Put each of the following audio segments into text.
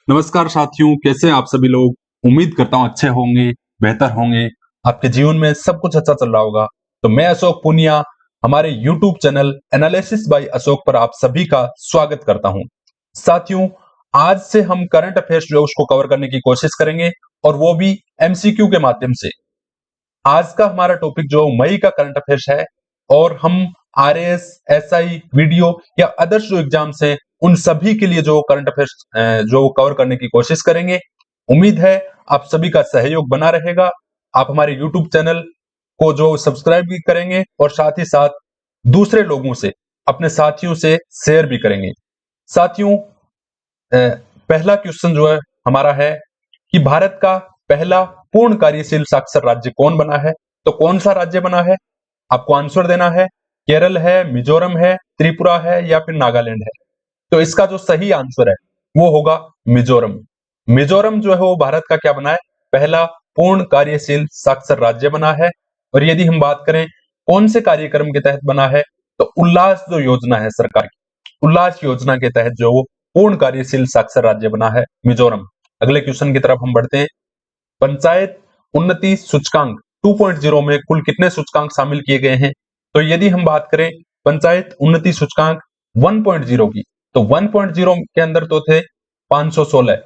नमस्कार साथियों, कैसे हैं आप सभी लोग। उम्मीद करता हूं अच्छे होंगे, बेहतर होंगे, आपके जीवन में सब कुछ अच्छा चल रहा होगा। तो मैं अशोक पुनिया हमारे YouTube channel analysis bye Ashok पर आप सभी का स्वागत करता हूं। साथियों, आज से हम करंट अफेयर्स जो है उसको कवर करने की कोशिश करेंगे और वो भी MCQ के माध्यम से। आज का हमारा टॉपिक जो मई का करंट अफेयर्स है और हम RAS, SI, वीडियो या अदर्स जो एग्जाम्स हैं उन सभी के लिए जो करंट अफेयर्स जो कवर करने की कोशिश करेंगे। उम्मीद है आप सभी का सहयोग बना रहेगा। आप हमारे YouTube चैनल को जो सब्सक्राइब भी करेंगे और साथ ही साथ दूसरे लोगों से, अपने साथियों से शेयर भी करेंगे। साथियों, पहला क्वेश्चन जो है हमारा है कि भारत का पहला पूर्ण कार्यशील साक्षर राज्य कौन बना है। तो कौन सा राज्य बना है आपको आंसर देना है। केरल है, मिजोरम है, त्रिपुरा है या फिर नागालैंड है। तो इसका जो सही आंसर है वो होगा मिजोरम। मिजोरम जो है वो भारत का क्या बना है, पहला पूर्ण कार्यशील साक्षर राज्य बना है। और यदि हम बात करें कौन से कार्यक्रम के तहत बना है, तो उल्लास जो योजना है सरकार की, उल्लास योजना के तहत जो वो पूर्ण कार्यशील साक्षर राज्य बना है मिजोरम। अगले क्वेश्चन की तरफ हम बढ़ते हैं। पंचायत उन्नति सूचकांक 2.0 में कुल कितने सूचकांक शामिल किए गए हैं। तो यदि हम बात करें पंचायत उन्नति सूचकांक 1.0 की, तो 1.0 के अंदर तो थे 516।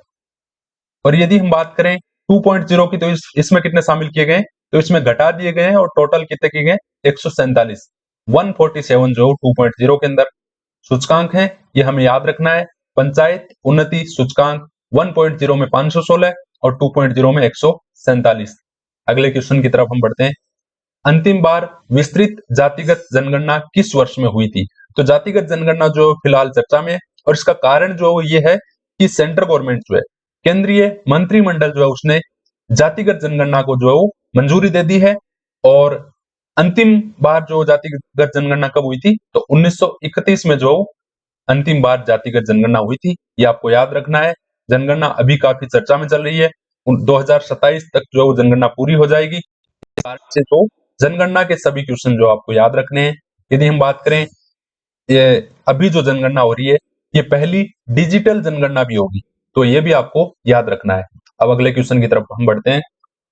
और यदि हम बात करें 2.0 की, तो इसमें कितने शामिल किए गए, तो इसमें घटा दिए गए हैं और टोटल कितने किए गए 147। 147 जो 2.0 के अंदर सूचकांक है, ये हमें याद रखना है। पंचायत उन्नति सूचकांक 1.0 में 516 और 2.0 में 147। अगले क्वेश्चन की तरफ हम बढ़ते हैं। अंतिम बार विस्तृत जातिगत जनगणना किस वर्ष में हुई थी। तो जातिगत जनगणना जो फिलहाल चर्चा में है और इसका कारण जो ये है कि सेंट्रल गवर्नमेंट जो है, केंद्रीय मंत्रिमंडल जो है उसने जातिगत जनगणना को जो है वो मंजूरी दे दी है। और अंतिम बार जो जातिगत जनगणना कब हुई थी, तो 1931 में जो अंतिम बार जातिगत जनगणना हुई थी। ये आपको याद रखना है। जनगणना अभी काफी चर्चा में चल रही है। 2027 तक जो जनगणना पूरी हो जाएगी। से तो जनगणना के सभी क्वेश्चन जो आपको याद रखने हैं। यदि हम बात करें, ये अभी जो जनगणना हो रही है ये पहली डिजिटल जनगणना भी होगी, तो ये भी आपको याद रखना है। अब अगले क्वेश्चन की तरफ हम बढ़ते हैं।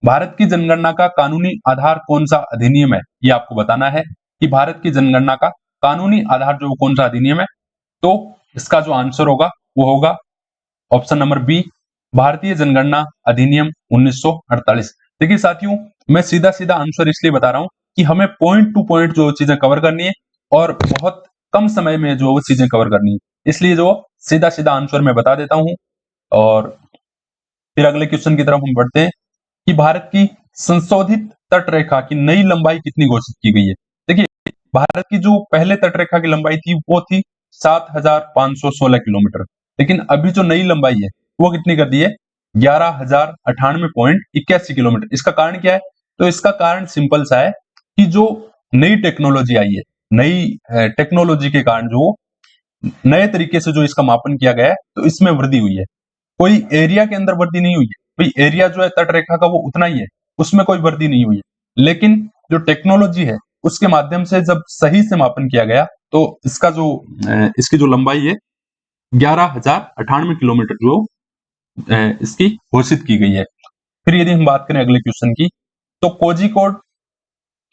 भारत की जनगणना का कानूनी आधार कौन सा अधिनियम है, ये आपको बताना है कि भारत की जनगणना का कानूनी आधार जो कौन सा अधिनियम है। तो इसका जो आंसर होगा वो होगा ऑप्शन नंबर बी, भारतीय जनगणना अधिनियम 1948। देखिए साथियों, मैं सीधा सीधा आंसर इसलिए बता रहा हूं कि हमें पॉइंट टू पॉइंट जो चीजें कवर करनी है और बहुत कम समय में जो चीजें कवर करनी है, इसलिए जो सीधा सीधा आंसर मैं बता देता हूं। और फिर अगले क्वेश्चन की तरफ हम बढ़ते हैं कि भारत की संशोधित तट रेखा की नई लंबाई कितनी घोषित की गई है। देखिए, भारत की जो पहले तट रेखा की लंबाई थी वो थी 7,516 किलोमीटर, लेकिन अभी जो नई लंबाई है वो कितनी कर दी है, 11,098.81 किलोमीटर। इसका कारण क्या है, तो इसका कारण सिंपल सा है कि जो नई टेक्नोलॉजी आई है, नई टेक्नोलॉजी के कारण जो नए तरीके से जो इसका मापन किया गया है, तो इसमें वृद्धि हुई है। कोई एरिया के अंदर वृद्धि नहीं हुई है, भाई एरिया जो है तट रेखा का वो उतना ही है, उसमें कोई वृद्धि नहीं हुई है। लेकिन जो टेक्नोलॉजी है उसके माध्यम से जब सही से मापन किया गया, तो इसका जो इसकी जो लंबाई है 11,098 किलोमीटर जो इसकी घोषित की गई है। फिर यदि हम बात करें अगले क्वेश्चन की, तो कोझिकोड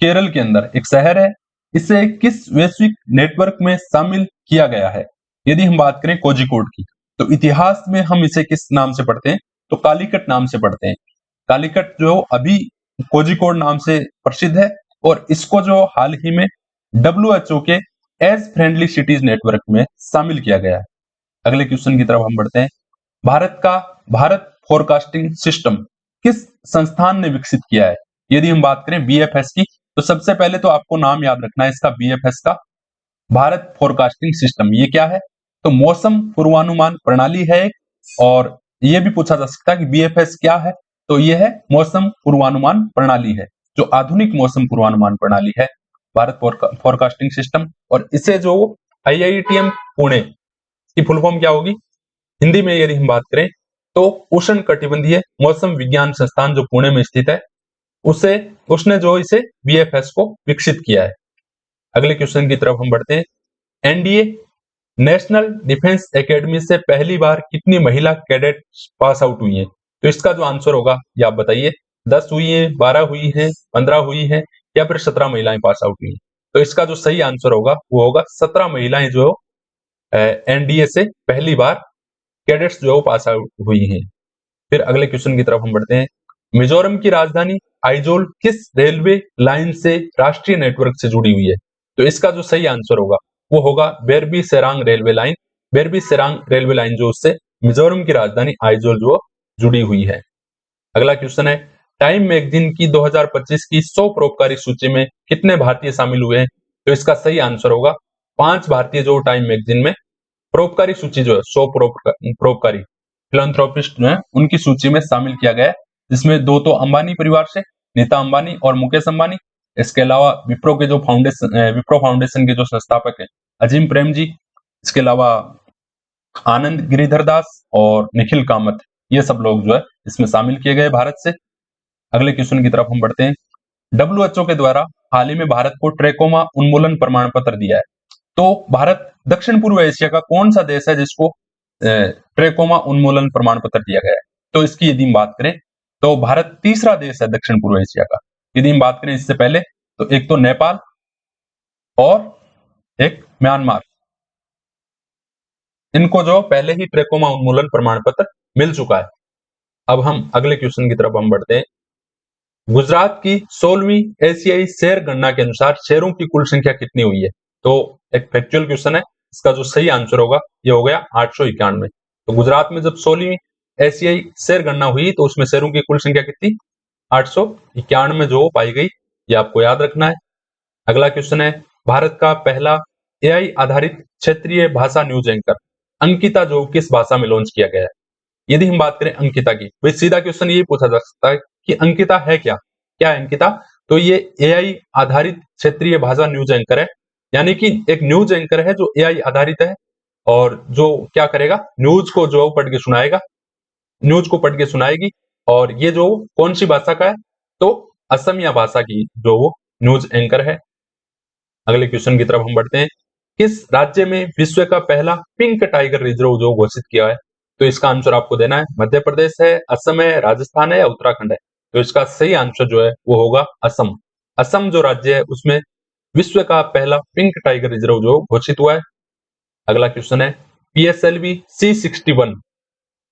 केरल के अंदर एक शहर है, इसे किस वैश्विक नेटवर्क में शामिल किया गया है। यदि हम बात करें कोझिकोड की, तो इतिहास में हम इसे किस नाम से पढ़ते हैं, तो कालीकट नाम से पढ़ते हैं। कालीकट जो अभी कोझिकोड नाम से प्रसिद्ध है और इसको जो हाल ही में WHO के एज फ्रेंडली सिटीज नेटवर्क में शामिल किया गया है। अगले क्वेश्चन की तरफ हम बढ़ते हैं। भारत फोरकास्टिंग सिस्टम किस संस्थान ने विकसित किया है। यदि हम बात करें BFS की, तो सबसे पहले तो आपको नाम याद रखना है इसका, BFS का, भारत फोरकास्टिंग सिस्टम। ये क्या है, तो मौसम पूर्वानुमान प्रणाली है एक। और ये भी पूछा जा सकता है कि BFS क्या है, तो ये है मौसम पूर्वानुमान प्रणाली है, जो आधुनिक मौसम पूर्वानुमान प्रणाली है भारत फोरकास्टिंग सिस्टम। और इसे जो IITM पुणे की फुल फॉर्म क्या होगी, हिंदी में यदि हम बात करें तो उष्ण कटिबंधीय मौसम विज्ञान संस्थान जो पुणे में स्थित है, उसने जो इसे BFS को विकसित किया है। अगले क्वेश्चन की तरफ हम बढ़ते हैं। एनडीए नेशनल डिफेंस एकेडमी से पहली बार कितनी महिला कैडेट पास आउट हुई हैं? तो इसका जो आंसर होगा ये आप बताइए। 10 हुई हैं, 12 हुई हैं, 15 हुई हैं या फिर 17 महिलाएं पास आउट हुई हैं? तो इसका जो सही आंसर होगा वो होगा 17 महिलाएं जो एनडीए से पहली बार कैडेट्स जो पास आउट हुई हैं। फिर अगले क्वेश्चन की तरफ हम बढ़ते हैं। मिजोरम की राजधानी आइजोल किस रेलवे लाइन से राष्ट्रीय नेटवर्क से जुड़ी हुई है? तो इसका जो सही आंसर होगा वो होगा Bairabi Sairang railway line. Bairabi Sairang railway line जो उससे मिजोरम की राजधानी आइजोल जो जुड़ी हुई है। अगला क्वेश्चन है, टाइम मैगजीन की 2025 की 100 परोपकारी सूची में कितने भारतीय शामिल हुए हैं? तो इसका सही आंसर होगा 5 भारतीय जो टाइम मैगजीन में परोपकारी सूची जो है 100 परोपकारी फिलैंथ्रोपिस्ट जो है उनकी सूची में शामिल किया गया है, जिसमें दो तो अंबानी परिवार से, नीता अंबानी और मुकेश अंबानी। इसके अलावा विप्रो के जो विप्रो फाउंडेशन के जो संस्थापक है अजीम प्रेम जी, इसके अलावा आनंद गिरिधर दास और निखिल कामत, ये सब लोग जो है इसमें शामिल किए गए भारत से। अगले क्वेश्चन की तरफ हम बढ़ते हैं। डब्ल्यूएचओ के द्वारा हाल ही में भारत को ट्रेकोमा उन्मूलन प्रमाण पत्र दिया है। तो भारत दक्षिण पूर्व एशिया का कौन सा देश है जिसको ट्रेकोमा उन्मूलन प्रमाण पत्र दिया गया है? तो इसकी यदि हम बात करें तो भारत तीसरा देश है दक्षिण पूर्व एशिया का। यदि हम बात करें इससे पहले तो एक तो नेपाल और एक म्यांमार, इनको जो पहले ही ट्रेकोमा उन्मूलन प्रमाण पत्र मिल चुका है। अब हम अगले क्वेश्चन की तरफ हम बढ़ते हैं। गुजरात की 16वीं एशियाई शेर गणना के अनुसार शेरों की कुल संख्या कितनी हुई है? तो एक फैक्चुअल क्वेश्चन है, इसका जो सही आंसर होगा ये हो गया 891। तो गुजरात में जब 16वीं एशियाई शेर गणना हुई तो उसमें शेरों की कुल संख्या कितनी? 891 जो पाई गई, ये आपको याद रखना है। अगला क्वेश्चन है, भारत का पहला एआई आधारित क्षेत्रीय भाषा न्यूज एंकर अंकिता जो किस भाषा में लॉन्च किया गया है? यदि हम बात करें अंकिता की, भाई सीधा क्वेश्चन ये पूछा जा सकता है कि अंकिता है क्या? क्या है अंकिता? तो ये एआई आधारित क्षेत्रीय भाषा न्यूज एंकर है, यानी कि एक न्यूज एंकर है जो एआई आधारित है और जो क्या करेगा, न्यूज को जो पढ़ के सुनाएगा, न्यूज को पढ़ के सुनाएगी। और ये जो कौन सी भाषा का है? तो असमिया भाषा की जो वो न्यूज एंकर है। अगले क्वेश्चन की तरफ हम बढ़ते हैं। किस राज्य में विश्व का पहला पिंक टाइगर रिजर्व जो घोषित किया है? तो इसका आंसर आपको देना है। मध्य प्रदेश है, असम है, राजस्थान है या उत्तराखंड है? तो इसका सही आंसर जो है वो होगा असम। असम जो राज्य है उसमें विश्व का पहला पिंक टाइगर रिजर्व जो घोषित हुआ है। अगला क्वेश्चन है, PSLV C61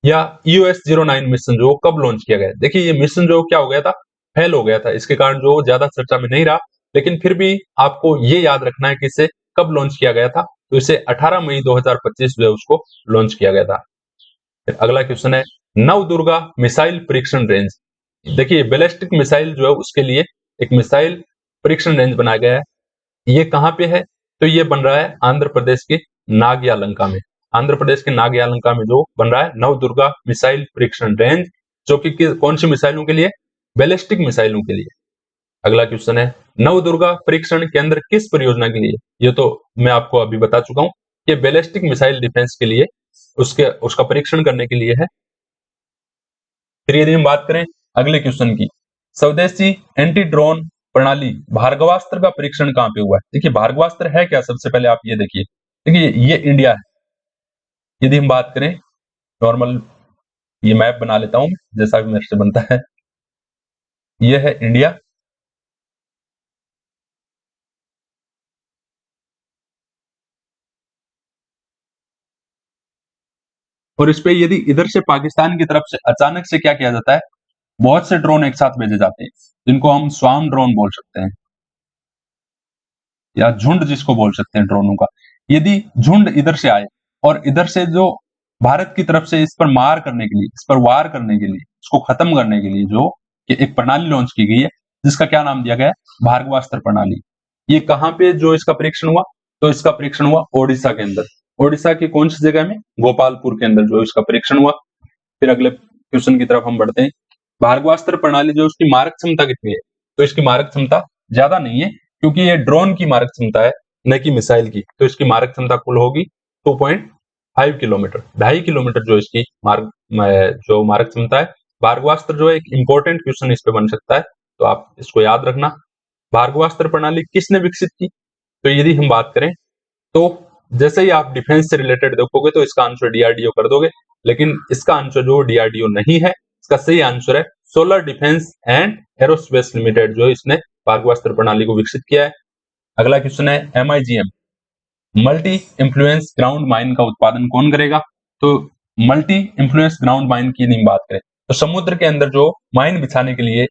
या EOS-09 मिशन जो कब लॉन्च किया गया? देखिए ये मिशन जो क्या हो गया था, फेल हो गया था, इसके कारण जो ज्यादा चर्चा में नहीं रहा, लेकिन फिर भी आपको ये याद रखना है कि इसे कब लॉन्च किया गया था। तो इसे 18 मई 2025 जो है उसको लॉन्च किया गया था। फिर अगला क्वेश्चन है, नवदुर्गा मिसाइल परीक्षण रेंज। देखिए बैलिस्टिक मिसाइल जो है उसके लिए एक मिसाइल परीक्षण रेंज बनाया गया है, ये कहाँ पे है? तो ये बन रहा है आंध्र प्रदेश के नागयालंका में। आंध्र प्रदेश के नागयालंका में जो बन रहा है नवदुर्गा मिसाइल परीक्षण रेंज, जो कि कौन सी मिसाइलों के लिए? बैलिस्टिक मिसाइलों के लिए। अगला क्वेश्चन है, नवदुर्गा परीक्षण केंद्र किस परियोजना के लिए? ये तो मैं आपको अभी बता चुका हूं कि बैलिस्टिक मिसाइल डिफेंस के लिए उसका परीक्षण करने के लिए है। फिर यदि हम बात करें अगले क्वेश्चन की, स्वदेशी एंटी ड्रोन प्रणाली भार्गवास्त्र का परीक्षण कहां पे हुआ है? देखिए भार्गवास्त्र है क्या, सबसे पहले आप ये देखिए। देखिए ये इंडिया है। यदि हम बात करें नॉर्मल, ये मैप बना लेता हूं जैसा भी मेरे से बनता है, ये है इंडिया। और इस पे यदि इधर से पाकिस्तान की तरफ से अचानक से क्या किया जाता है, बहुत से ड्रोन एक साथ भेजे जाते हैं, जिनको हम स्वार्म ड्रोन बोल सकते हैं या झुंड जिसको बोल सकते हैं ड्रोनों का। यदि झुंड इधर से आए और इधर से जो भारत की तरफ से इस पर मार करने के लिए, इस पर वार करने के लिए, इसको खत्म करने के लिए जो एक प्रणाली लॉन्च की गई है, जिसका क्या नाम दिया गया है? भार्गवास्त्र प्रणाली। ये कहाँ पे जो इसका परीक्षण हुआ? तो इसका परीक्षण हुआ ओडिशा के अंदर। ओडिशा की कौन सी जगह में? गोपालपुर के अंदर जो इसका परीक्षण हुआ। फिर अगले क्वेश्चन की तरफ हम बढ़ते हैं। भार्गवास्त्र प्रणाली जो उसकी मारक क्षमता कितनी है? तो इसकी मारक क्षमता ज्यादा नहीं है, क्योंकि ये ड्रोन की मारक क्षमता है न कि मिसाइल की। तो इसकी मारक क्षमता कुल होगी 2.5 किलोमीटर, 2.5 किलोमीटर जो इसकी जो मारक क्षमता है। भार्गवास्त्र जो है एक इंपॉर्टेंट क्वेश्चन इस पे बन सकता है, तो आप इसको याद रखना। भार्गवास्त्र प्रणाली किसने विकसित की? तो यदि हम बात करें तो जैसे ही आप डिफेंस से रिलेटेड देखोगे तो इसका आंसर डीआरडीओ कर दोगे, लेकिन इसका आंसर जो डीआरडीओ नहीं है, इसका सही आंसर है solar defence and aerospace limited, जो इसने पारगुस्त्र प्रणाली को विकसित किया है। अगला क्वेश्चन है MIGM multi influence ground mine का उत्पादन कौन करेगा? तो मल्टी इन्फ्लुएंस ग्राउंड माइन की यदि बात करें तो समुद्र के अंदर जो माइन बिछाने के लिए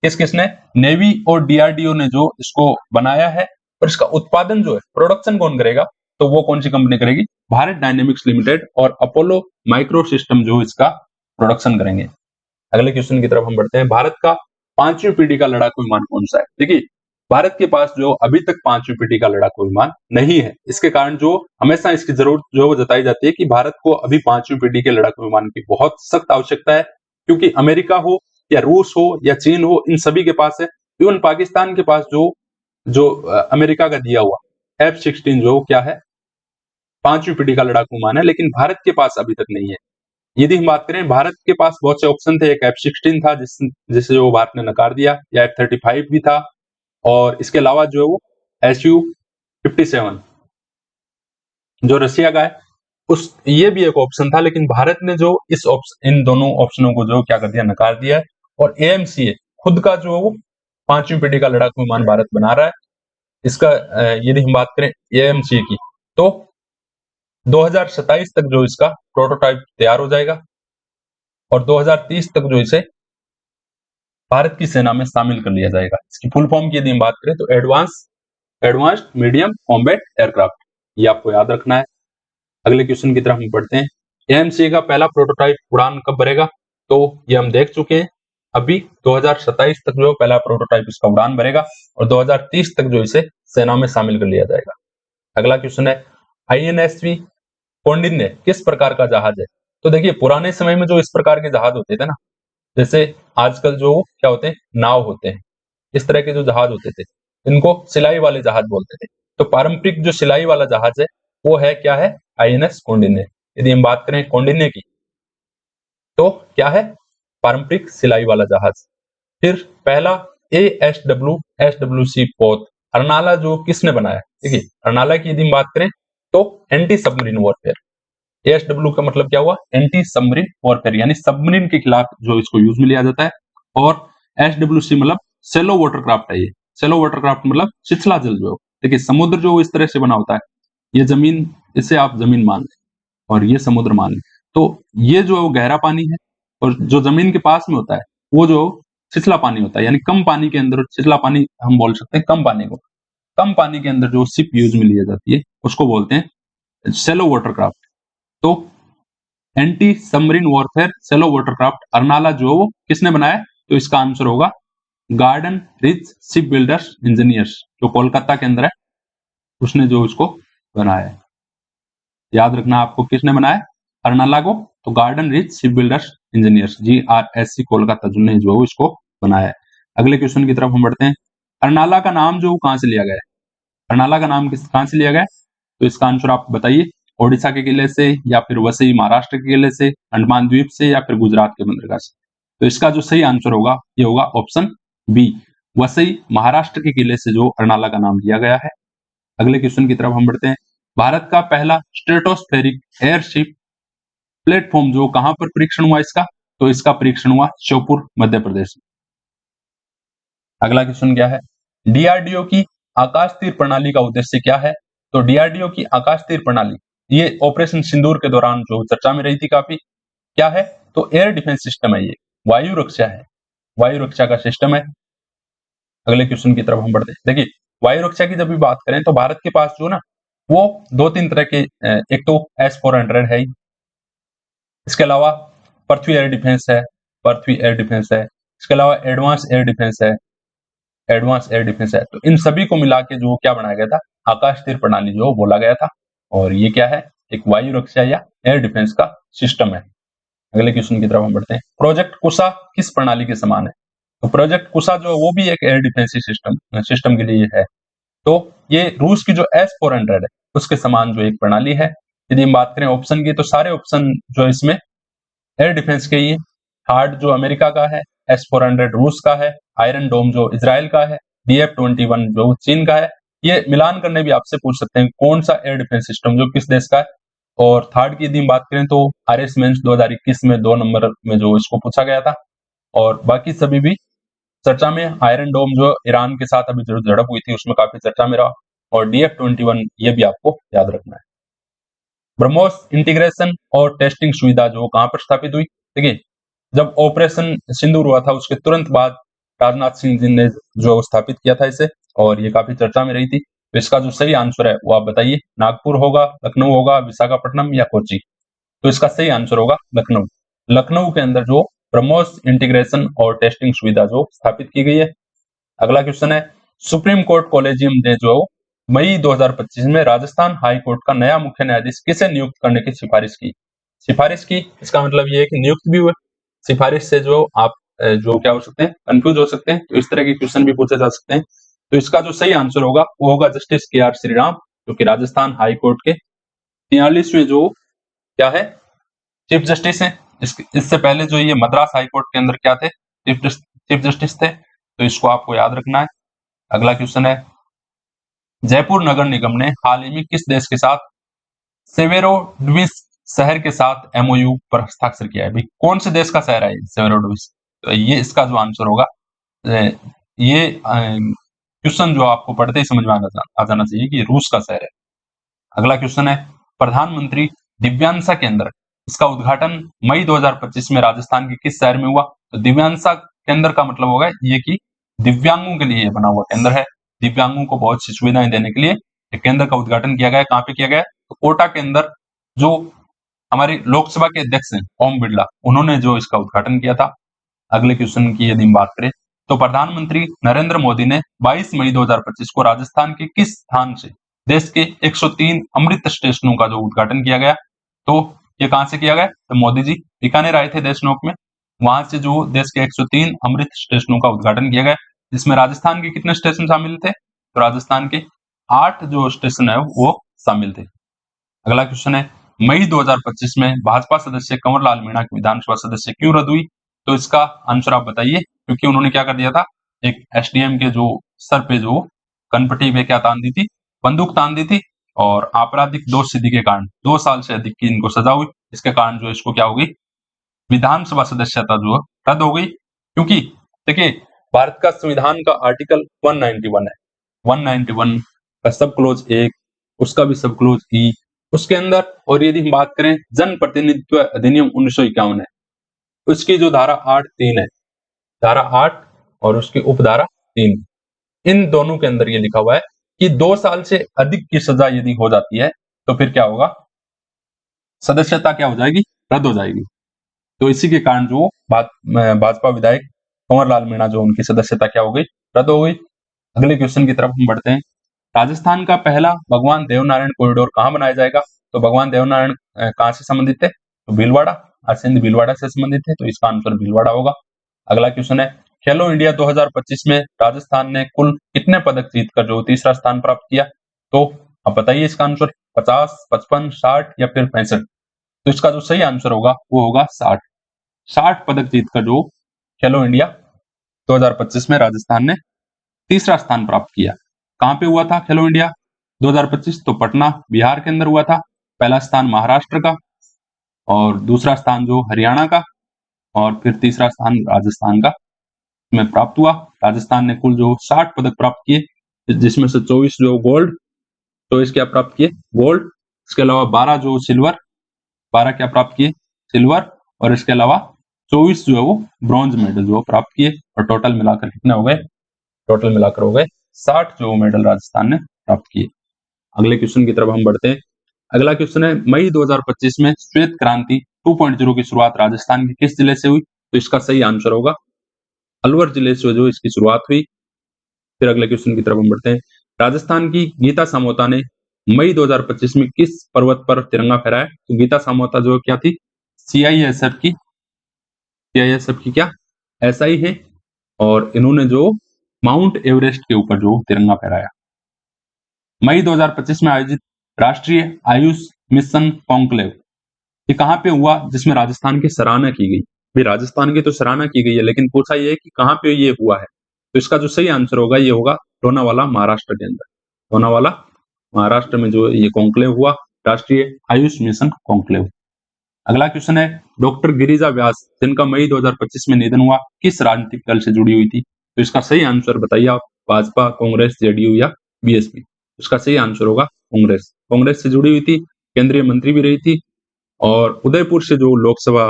किसने, नेवी और डीआरडीओ ने जो इसको बनाया है, और इसका उत्पादन जो है, प्रोडक्शन कौन करेगा? तो वो कौन सी कंपनी करेगी? भारत डायनेमिक्स लिमिटेड और अपोलो माइक्रो सिस्टम जो इसका प्रोडक्शन करेंगे। अगले क्वेश्चन की तरफ हम बढ़ते हैं। भारत का 5वीं पीढ़ी का लड़ाकू विमान कौन सा है? देखिए, भारत के पास जो अभी तक 5वीं पीढ़ी का लड़ाकू विमान नहीं है, इसके कारण जो हमेशा इसकी जरूरत जो जताई जाती है कि भारत को अभी 5वीं पीढ़ी के लड़ाकू विमान की बहुत सख्त आवश्यकता है, क्योंकि अमेरिका हो या रूस हो या चीन हो, इन सभी के पास है। इवन पाकिस्तान के पास जो जो अमेरिका का दिया हुआ F-16 जो क्या है, 5वीं पीढ़ी का लड़ाकू विमान है, लेकिन भारत के पास अभी तक नहीं है। यदि हम बात करें, भारत के पास बहुत से ऑप्शन थे, एक F-16 था जिसे जो भारत ने नकार दिया, या F-35 भी था, और इसके अलावा जो है वो Su-57 जो रशिया का है, ये भी एक ऑप्शन था, लेकिन भारत ने जो इन दोनों ऑप्शनों को जो क्या कर दिया, नकार दिया है। और AMCA खुद का जो है वो 5वीं पीढ़ी का लड़ाकू विमान भारत बना रहा है। इसका यदि हम बात करें AMCA की, तो 2027 तक जो इसका प्रोटोटाइप तैयार हो जाएगा, और 2030 तक जो इसे भारत की सेना में शामिल कर लिया जाएगा। इसकी फुल फॉर्म की यदि हम बात करें तो एडवांस्ड मीडियम कॉम्बैट एयरक्राफ्ट, ये आपको याद रखना है। अगले क्वेश्चन की तरफ हम बढ़ते हैं। AMCA का पहला प्रोटोटाइप उड़ान कब भरेगा? तो ये हम देख चुके हैं, अभी 2027 तक जो पहला प्रोटोटाइप इसका उड़ान भरेगा, और 2030 तक जो इसे सेना में शामिल कर लिया जाएगा। अगला क्वेश्चन है, INSV कौंडिन्य किस प्रकार का जहाज है? तो देखिए, पुराने समय में जो इस प्रकार के जहाज होते थे ना, जैसे आजकल जो क्या होते हैं, नाव होते हैं, इस तरह के जो जहाज होते थे, इनको सिलाई वाले जहाज बोलते थे। तो पारंपरिक जो सिलाई वाला जहाज है वो है क्या है? INS कौंडिन्य। यदि हम बात करें कौंडिन्य की, तो क्या है? पारंपरिक सिलाई वाला जहाज। फिर पहला SWC पोत अर्नाला जो किसने बनाया? देखिए, अर्नाला की यदि हम बात करें तो एंटी सबमरीन वॉरफेयर। ASW का मतलब क्या हुआ? एंटी सबमरीन वॉरफेयर, यानी सबमरीन के खिलाफ जो इसको यूज में लिया जाता है। और SWC मतलब सेलो वाटरक्राफ्ट है। ये सेलो वाटरक्राफ्ट मतलब छिछला जल जो, देखिए समुद्र जो इस तरह से बना होता है, ये जमीन, इसे आप जमीन मान लें और ये समुद्र मान लें, तो ये जो गहरा पानी है, और जो जमीन के पास में होता है वो जो छिछला पानी होता है, यानी कम पानी के अंदर, छिछला पानी हम बोल सकते हैं कम पानी को, कम पानी के अंदर जो शिप यूज में लिया जाती है उसको बोलते हैं सेलो वाटरक्राफ्ट। तो एंटी सबमरीन वॉरफेयर सेलो वाटरक्राफ्ट अर्नाला जो वो किसने बनाया? तो इसका आंसर होगा garden rich ship builders engineers, जो कोलकाता के अंदर है, उसने जो इसको बनाया है। याद रखना आपको, किसने बनाया अर्नाला को? तो garden rich ship builders engineers, GRSC Kolkata, जिन्होंने जो इसको बनाया है। अगले क्वेश्चन की तरफ हम बढ़ते हैं। अर्नाला का नाम जो कहां से लिया गया है? अर्नाला का नाम कहां से लिया गया है? तो इसका आंसर आप बताइए। ओडिशा के किले से, या फिर वसई महाराष्ट्र के किले से, अंडमान द्वीप से, या फिर गुजरात के बंदरगाह से? तो इसका जो सही आंसर होगा ये होगा ऑप्शन बी, वसई महाराष्ट्र के किले से जो अर्नाला का नाम लिया गया है। अगले क्वेश्चन की तरफ हम बढ़ते हैं। भारत का पहला स्ट्रेटोस्फेरिक एयरशिप प्लेटफॉर्म जो कहां पर परीक्षण हुआ इसका? तो इसका परीक्षण हुआ श्योपुर मध्य प्रदेश में। अगला क्वेश्चन क्या है? DRDO की आकाश तीर प्रणाली का उद्देश्य क्या है? तो DRDO की आकाश तीर प्रणाली, ये ऑपरेशन सिंदूर के दौरान जो चर्चा में रही थी काफी, क्या है? तो एयर डिफेंस सिस्टम है, ये वायु रक्षा है, वायु रक्षा का सिस्टम है। अगले क्वेश्चन की तरफ हम बढ़ते हैं। देखिए, वायु रक्षा की जब भी बात करें तो भारत के पास जो ना वो 2-3 तरह के, एक तो S-400 है, इसके अलावा पृथ्वी एयर डिफेंस है, पृथ्वी एयर डिफेंस है, इसके अलावा एडवांस एयर डिफेंस है, एडवांस एयर डिफेंस है। तो इन सभी को मिला के जो क्या बनाया गया था? आकाश तीर प्रणाली जो बोला गया था, और ये क्या है? एक वायु रक्षा या एयर डिफेंस का सिस्टम है। अगले क्वेश्चन की तरफ हम बढ़ते हैं। प्रोजेक्ट कुशा किस प्रणाली के समान है? तो प्रोजेक्ट कुशा जो है वो भी एक एयर डिफेंस सिस्टम के लिए है। तो ये रूस की जो S-400 है उसके समान जो एक प्रणाली है। यदि हम बात करें ऑप्शन की, तो सारे ऑप्शन जो इसमें एयर डिफेंस के ही, हार्ड जो अमेरिका का है, S-400 रूस का है, आयरन डोम जो इजराइल का है, DF-21 जो चीन का है, ये मिलान करने भी आपसे पूछ सकते हैं कौन सा एयर डिफेंस सिस्टम जो किस देश का है। और थर्ड की यदि हम बात करें तो आरएस मेंस 2021 में 2 नंबर में जो इसको पूछा गया था। और बाकी सभी भी चर्चा में। आयरन डोम जो ईरान के साथ अभी जो झड़प हुई थी उसमें काफी चर्चा में रहा। और DF-21 ये भी आपको याद रखना है। ब्रह्मोस इंटीग्रेशन और टेस्टिंग सुविधा जो कहां पर स्थापित हुई, देखिए जब ऑपरेशन सिंदूर हुआ था उसके तुरंत बाद राजनाथ सिंह जी ने जो स्थापित किया था इसे, और ये काफी चर्चा में रही थी। तो इसका जो सही आंसर है वो आप बताइए, नागपुर होगा, लखनऊ होगा, विशाखापट्टनम या कोच्चि। तो इसका सही आंसर होगा लखनऊ। लखनऊ के अंदर जो ब्रह्मोस इंटीग्रेशन और टेस्टिंग सुविधा जो स्थापित की गई है। अगला क्वेश्चन है, सुप्रीम कोर्ट कॉलेजियम ने जो मई 2025 में राजस्थान हाई कोर्ट का नया मुख्य न्यायाधीश किसे नियुक्त करने की सिफारिश की। सिफारिश की इसका मतलब ये है कि नियुक्त भी हुए। सिफारिश से जो आप जो क्या हो सकते हैं, कंफ्यूज हो सकते हैं। तो इस तरह के क्वेश्चन भी पूछे जा सकते हैं। तो इसका जो सही आंसर होगा वो होगा जस्टिस KR श्रीराम, जो कि राजस्थान हाई कोर्ट के 43वें जो क्या है, चीफ जस्टिस है। इससे पहले जो ये मद्रास हाई कोर्ट के अंदर क्या थे, चीफ जस्टिस थे। तो इसको आपको याद रखना है। अगला क्वेश्चन है, जयपुर नगर निगम ने हाल ही में किस देश के साथ सेवेरोडोविस शहर के साथ MOU पर हस्ताक्षर किया है। भाई कौन से देश का शहर है सेवेरोडोविस? तो ये इसका जो आंसर होगा, ये क्वेश्चन जो आपको पढ़ते ही समझ में आ जाना चाहिए कि रूस का शहर है। अगला क्वेश्चन है, प्रधानमंत्री दिव्यांशा केंद्र, इसका उद्घाटन मई 2025 में राजस्थान के किस शहर में हुआ। तो दिव्यांशा केंद्र का मतलब होगा ये कि दिव्यांगों के लिए बना हुआ केंद्र है। दिव्यांगों को बहुत सी सुविधाएं देने के लिए एक केंद्र का उद्घाटन किया गया है। कहाँ पे किया गया है? तो कोटा के अंदर जो हमारी लोकसभा के अध्यक्ष हैं ओम बिरला, उन्होंने जो इसका उद्घाटन किया था। अगले क्वेश्चन की यदि हम बात करें तो प्रधानमंत्री नरेंद्र मोदी ने 22 मई 2025 को राजस्थान के किस स्थान से देश के 103 अमृत स्टेशनों का जो उद्घाटन किया गया। तो ये कहां से किया गया? तो मोदी जी बीकानेर आए थे देशनोक में, वहां से जो देश के 103 अमृत स्टेशनों का उद्घाटन किया गया, जिसमें राजस्थान के कितने स्टेशन शामिल थे? तो राजस्थान के 8 जो स्टेशन है वो शामिल थे। अगला क्वेश्चन है, मई 2025 में भाजपा सदस्य कंवरलाल मीणा की विधानसभा सदस्य क्यों रद्द हुई। तो इसका आंसर आप बताइए। क्योंकि उन्होंने क्या कर दिया था, एक SDM के जो सर पे जो कनपटी पे क्या तान दी थी, बंदूक तान दी थी। और आपराधिक दोष सिद्धि के कारण 2 साल से अधिक की इनको सजा हुई। इसके कारण जो इसको क्या होगी, विधानसभा सदस्यता जो रद्द हो गई। क्योंकि देखिए भारत का संविधान का आर्टिकल 191 है, 191 का सब क्लोज 1, उसका भी सब क्लोज E उसके अंदर। और यदि हम बात करें जन प्रतिनिधित्व अधिनियम 1951 है, उसकी जो धारा 8(3) है, धारा 8 और उसकी उपधारा 3, इन दोनों के अंदर ये लिखा हुआ है कि 2 साल से अधिक की सजा यदि हो जाती है तो फिर क्या होगा, सदस्यता क्या हो जाएगी, रद्द हो जाएगी। तो इसी के कारण जो भाजपा विधायक कंवरलाल मीणा जो उनकी सदस्यता क्या हो गई, रद्द हो गई। अगले क्वेश्चन की तरफ हम बढ़ते हैं। राजस्थान का पहला भगवान देवनारायण कॉरिडोर कहां बनाया जाएगा। तो भगवान देवनारायण कहां से संबंधित थे? तो भीलवाड़ा, अरसिंद भीलवाड़ा से संबंधित थे। तो इसका आंसर भीलवाड़ा होगा। अगला क्वेश्चन है, खेलो इंडिया 2025 में राजस्थान ने कुल कितने पदक जीतकर जो तीसरा स्थान प्राप्त किया। तो अब बताइए इसका आंसर 50, 55, 60 या फिर 65। तो इसका जो सही आंसर होगा वो होगा 60। 60 पदक जीतकर जो खेलो इंडिया 2025 में राजस्थान ने तीसरा स्थान प्राप्त किया। कहां पे हुआ था खेलो इंडिया 2025? तो पटना बिहार के अंदर हुआ था। पहला स्थान महाराष्ट्र का, और दूसरा स्थान जो हरियाणा का, और फिर तीसरा स्थान राजस्थान का में प्राप्त हुआ। राजस्थान ने कुल जो 60 पदक प्राप्त किए, जिसमें से 24 जो गोल्ड, 24 क्या प्राप्त किए, गोल्ड। इसके अलावा 12 जो सिल्वर, 12 क्या प्राप्त किए, सिल्वर। और इसके अलावा 24 जो है वो ब्रॉन्ज मेडल जो प्राप्त किए। और टोटल मिलाकर कितने हो गए, टोटल मिलाकर हो गए 60 जो मेडल राजस्थान ने प्राप्त किए। अगले क्वेश्चन की तरफ हम बढ़ते हैं। अगला क्वेश्चन है, मई 2025 में श्वेत क्रांति 2.0 की शुरुआत राजस्थान के किस जिले से हुई। तो इसका सही आंसर होगा अलवर जिले से जो इसकी शुरुआत हुई। फिर अगले क्वेश्चन की तरफ हम बढ़ते हैं। राजस्थान की गीता सामोता ने मई 2025 में किस पर्वत पर तिरंगा फहराया। तो गीता सामोता जो क्या थी, सीआईएसएफ की क्या SI है, और इन्होंने जो माउंट एवरेस्ट के ऊपर जो तिरंगा फहराया। मई 2025 में आयोजित राष्ट्रीय आयुष मिशन कॉन्क्लेव ये कहां पे हुआ, जिसमें राजस्थान की सराहना की गई। भाई राजस्थान की तो सराहना की गई है, लेकिन पूछा ये है कि कहां पे ये हुआ है। तो इसका जो सही आंसर होगा ये होगा लोनावाला, महाराष्ट्र के अंदर। लोनावाला महाराष्ट्र में जो ये कॉन्क्लेव हुआ, राष्ट्रीय आयुष मिशन कॉन्क्लेव। अगला क्वेश्चन है, डॉक्टर गिरिजा व्यास जिनका मई 2025 में निधन हुआ, किस राजनीतिक दल से जुड़ी हुई थी? तो इसका सही आंसर बताइए आप, भाजपा, कांग्रेस, जेडीयू या बीएसपी। इसका सही आंसर होगा कांग्रेस। कांग्रेस से जुड़ी हुई थी, केंद्रीय मंत्री भी रही थी और उदयपुर से जो लोकसभा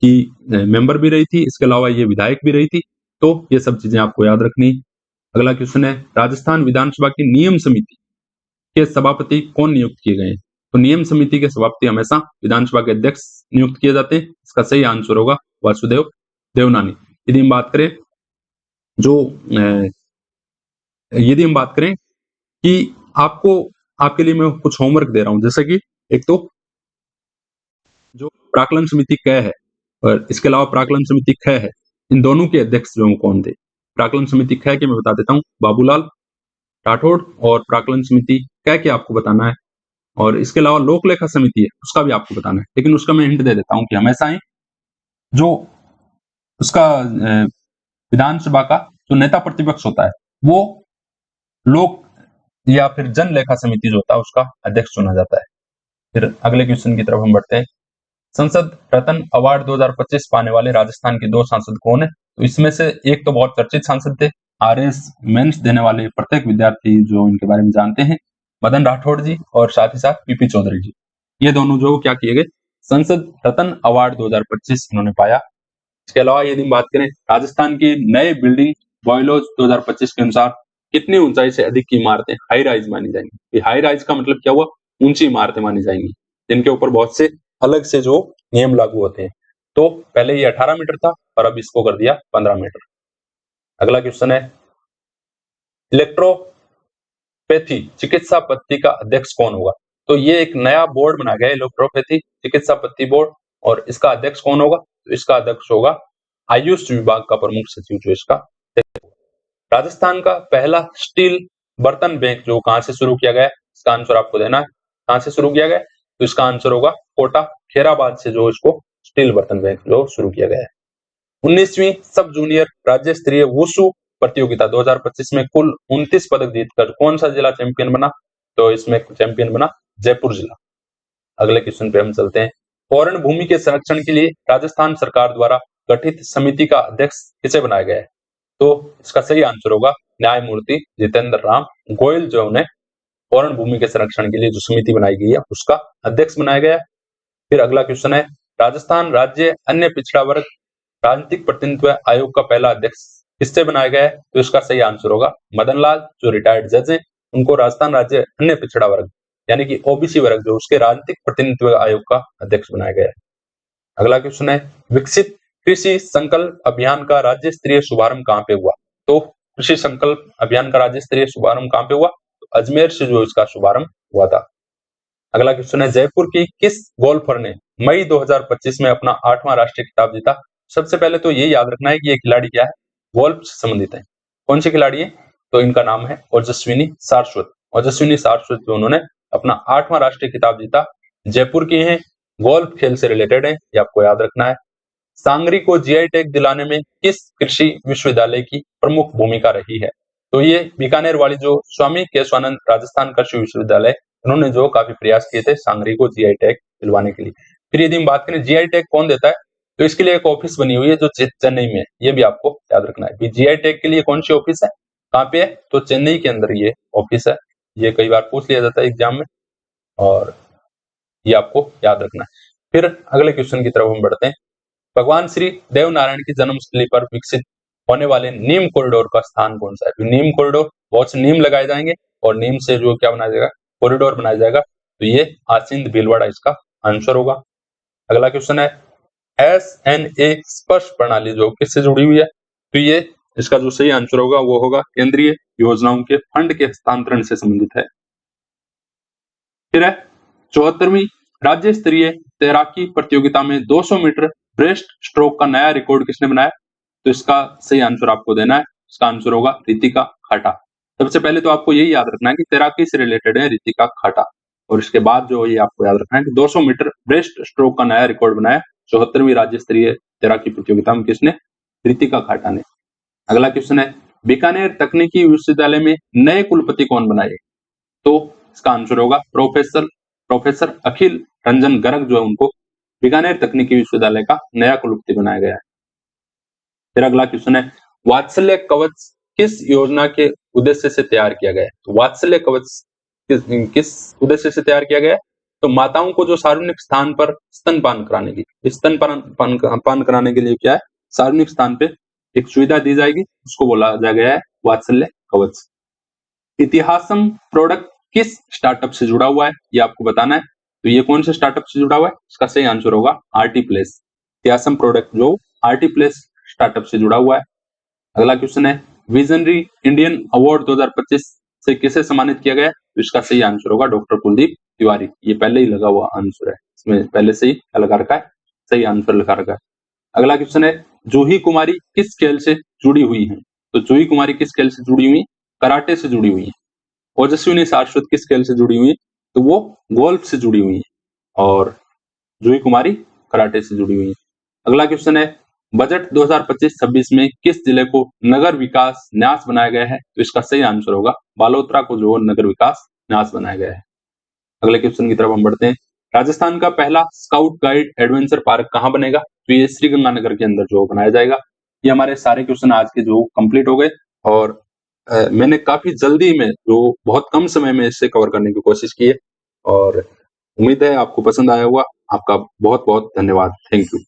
की मेंबर भी रही थी, इसके अलावा ये विधायक भी रही थी। तो ये सब चीजें आपको याद रखनी। अगला क्वेश्चन है, राजस्थान विधानसभा की नियम समिति के सभापति कौन नियुक्त किए गए हैं? तो नियम समिति के सभापति हमेशा विधानसभा के अध्यक्ष नियुक्त किए जाते हैं। इसका सही आंसर होगा वासुदेव देवनानी। यदि हम बात करें यदि हम बात करें कि आपके लिए मैं कुछ होमवर्क दे रहा हूं, जैसे कि एक तो जो प्राक्कलन समिति क है और इसके अलावा प्राक्कलन समिति ख है, इन दोनों के अध्यक्ष जो कौन थे? प्राक्कलन समिति ख के मैं बता देता हूं, बाबूलाल राठौड़, और प्राक्कलन समिति क के आपको बताना है। और इसके अलावा लोक लेखा समिति है, उसका भी आपको बताना है, लेकिन उसका मैं हिंट दे देता हूं कि हमेशा ही जो उसका विधानसभा का जो नेता प्रतिपक्ष होता है वो लोक या फिर जन लेखा समिति जो होता है उसका अध्यक्ष चुना जाता है। फिर अगले क्वेश्चन की तरफ हम बढ़ते हैं। संसद रत्न अवार्ड 2025 पाने वाले राजस्थान के 2 सांसद कौन है? तो इसमें से एक तो बहुत चर्चित सांसद थे, आरएस मेंस देने वाले प्रत्येक विद्यार्थी जो इनके बारे में जानते हैं, मदन राठौड़ जी और साथ ही साथ पीपी चौधरी जी। ये दोनों जो क्या किए गए, संसद रत्न अवार्ड 2025 इन्होंने पाया। इसके अलावा यदि हम बात करें राजस्थान की नए बिल्डिंग बॉयलॉज 2025 के अनुसार कितनी ऊंचाई से अधिक की इमारतें हाई राइज मानी जाएंगी? हाई राइज का मतलब क्या हुआ? ऊंची इमारतें मानी जाएंगी, जिनके ऊपर बहुत से अलग से जो नियम लागू होते हैं। तो पहले ये 18 मीटर था और अब इसको कर दिया 15 मीटर। अगला क्वेश्चन है, इलेक्ट्रोपैथी चिकित्सा पद्धति का अध्यक्ष कौन होगा? तो ये एक नया बोर्ड बनाया गया है, इलेक्ट्रोपैथी चिकित्सा पद्धति बोर्ड, और इसका अध्यक्ष कौन होगा? तो इसका अध्यक्ष होगा आयुष विभाग का प्रमुख सचिव जो इसका। राजस्थान का पहला स्टील बर्तन बैंक जो कहां से शुरू किया गया है? इसका आंसर आपको देना है, कहां से शुरू किया गया है? तो इसका आंसर होगा कोटा खेराबाद से जो इसको स्टील बर्तन बैंक जो शुरू किया गया है। 19वीं सब जूनियर राज्य स्तरीय वुशु प्रतियोगिता 2025 में कुल 29 पदक जीतकर कौन सा जिला चैंपियन बना? तो इसमें चैंपियन बना जयपुर जिला। अगले क्वेश्चन पे हम चलते हैं। पौरण भूमि के संरक्षण के लिए राजस्थान सरकार द्वारा गठित समिति का अध्यक्ष किसे बनाया गया है? तो इसका सही आंसर होगा न्यायमूर्ति जितेंद्र राम गोयल, जो उन्हें पौरण भूमि के संरक्षण के लिए जो समिति बनाई गई है उसका अध्यक्ष बनाया गया है। फिर अगला क्वेश्चन है, राजस्थान राज्य अन्य पिछड़ा वर्ग राजनीतिक प्रतिनिधित्व आयोग का पहला अध्यक्ष किससे बनाया गया है? तो इसका सही आंसर होगा मदन लाल, जो रिटायर्ड जज हैं, उनको राजस्थान राज्य अन्य पिछड़ा वर्ग यानी कि ओबीसी वर्ग जो उसके राजनीतिक प्रतिनिधित्व आयोग का अध्यक्ष बनाया गया है। अगला क्वेश्चन है, विकसित कृषि संकल्प अभियान का राज्य स्तरीय शुभारंभ कहां पे हुआ? तो कृषि संकल्प अभियान का राज्य स्तरीय शुभारंभ कहां पे हुआ? तो अजमेर से जो इसका शुभारंभ हुआ था। अगला क्वेश्चन है, जयपुर की किस गोल्फर ने मई 2025 में अपना 8वां राष्ट्रीय खिताब जीता? सबसे पहले तो ये याद रखना है कि ये खिलाड़ी क्या है, गोल्फ से संबंधित है। कौन सी खिलाड़ी है? तो इनका नाम है ओजस्विनी सारस्वत। ओजस्विनी सारस्वत जो उन्होंने अपना 8वां राष्ट्रीय खिताब जीता, जयपुर की हैं, गोल्फ खेल से रिलेटेड है, ये आपको याद रखना है। सांगरी को जीआई टैग दिलाने में किस कृषि विश्वविद्यालय की प्रमुख भूमिका रही है? तो ये बीकानेर वाली जो स्वामी केशवानंद राजस्थान कृषि विश्वविद्यालय, उन्होंने जो काफी प्रयास किए थे सांगरी को जीआई टैग दिलवाने के लिए। फिर यदि हम बात करें जीआई टैग कौन देता है, तो इसके लिए एक ऑफिस बनी हुई है जो चेन्नई में है, ये भी आपको याद रखना है। जीआई टैग के लिए कौन सी ऑफिस है, कहाँ पे है? तो चेन्नई के अंदर ये ऑफिस है। ये कई बार पूछ लिया जाता है एग्जाम में और ये आपको याद रखना है। फिर अगले क्वेश्चन की तरफ हम बढ़ते हैं। भगवान श्री देव नारायण की जन्मस्थली पर विकसित होने वाले नीम कॉरिडोर का स्थान कौन सा है? नीम कॉरिडोर, बहुत से नीम लगाए जाएंगे और नीम से जो क्या बनाया जाएगा, कॉरिडोर बनाया जाएगा, तो ये आसिंद भीलवाड़ा इसका आंसर होगा। अगला क्वेश्चन है, SNA स्पर्श प्रणाली जो किससे जुड़ी हुई है? तो ये इसका जो सही आंसर होगा वो होगा केंद्रीय योजनाओं के फंड के हस्तांतरण से संबंधित है। फिर है 74वीं राज्य स्तरीय तैराकी प्रतियोगिता में 200 मीटर ब्रेस्ट स्ट्रोक का नया रिकॉर्ड किसने बनाया? तो इसका सही आंसर आपको देना है, इसका आंसर होगा रितिका खाटा। सबसे पहले तो आपको यही याद रखना है कि तैराकी से रिलेटेड है रितिका खाटा, और इसके बाद जो ये आपको याद रखना है कि 200 मीटर ब्रेस्ट स्ट्रोक का नया रिकॉर्ड बनाया 74वीं राज्य स्तरीय तैराकी प्रतियोगिता में किसने? रितिका खाटा ने। अगला क्वेश्चन है, बीकानेर तकनीकी विश्वविद्यालय में नए कुलपति कौन बनाए? तो इसका आंसर होगा प्रोफेसर अखिल रंजन गर्ग जो है उनको बीकानेर तकनीकी विश्वविद्यालय का नया कुलपति बनाया गया है। फिर अगला क्वेश्चन है, वात्सल्य कवच किस योजना के उद्देश्य से तैयार किया गया है? तो वात्सल्य कवच किस उद्देश्य से तैयार किया गया है? तो माताओं को जो सार्वजनिक स्थान पर स्तनपान कराने की स्तनपान कराने के लिए क्या है, सार्वजनिक स्थान पे एक सुविधा दी जाएगी, उसको बोला गया है वात्सल्य कवच। इतिहासम प्रोडक्ट किस स्टार्टअप से जुड़ा हुआ है, ये आपको बताना है। तो ये कौन से स्टार्टअप से जुड़ा हुआ है? इसका सही आंसर होगा आरटी प्लेस। इतिहासम प्रोडक्ट जो आरटी प्लेस स्टार्टअप से जुड़ा हुआ है। अगला क्वेश्चन है, विजनरी इंडियन अवार्ड 2025 से किसे सम्मानित किया गया? तो इसका सही आंसर होगा डॉक्टर कुलदीप तिवारी। ये पहले ही लगा हुआ आंसर है, इसमें पहले से ही लगा रखा है, सही आंसर लगा रखा है। अगला क्वेश्चन है, जूही कुमारी किस खेल से जुड़ी हुई है? तो जूही कुमारी किस खेल से जुड़ी हुई? कराटे से जुड़ी हुई है। ओजस्विनी शाश्वत किस खेल से जुड़ी हुई? तो वो गोल्फ से जुड़ी हुई है और जूही कुमारी कराटे से जुड़ी हुई है। अगला क्वेश्चन है, बजट 2025-26 में किस जिले को नगर विकास न्यास बनाया गया है? तो इसका सही आंसर होगा बालोतरा को जो नगर विकास न्यास बनाया गया है। अगले क्वेश्चन की तरफ हम बढ़ते हैं, राजस्थान का पहला स्काउट गाइड एडवेंचर पार्क कहाँ बनेगा? तो ये श्रीगंगानगर के अंदर जो बनाया जाएगा। ये हमारे सारे क्वेश्चन आज के जो कंप्लीट हो गए और मैंने काफी जल्दी में जो बहुत कम समय में इससे कवर करने की कोशिश की है और उम्मीद है आपको पसंद आया होगा। आपका बहुत बहुत धन्यवाद। Thank you.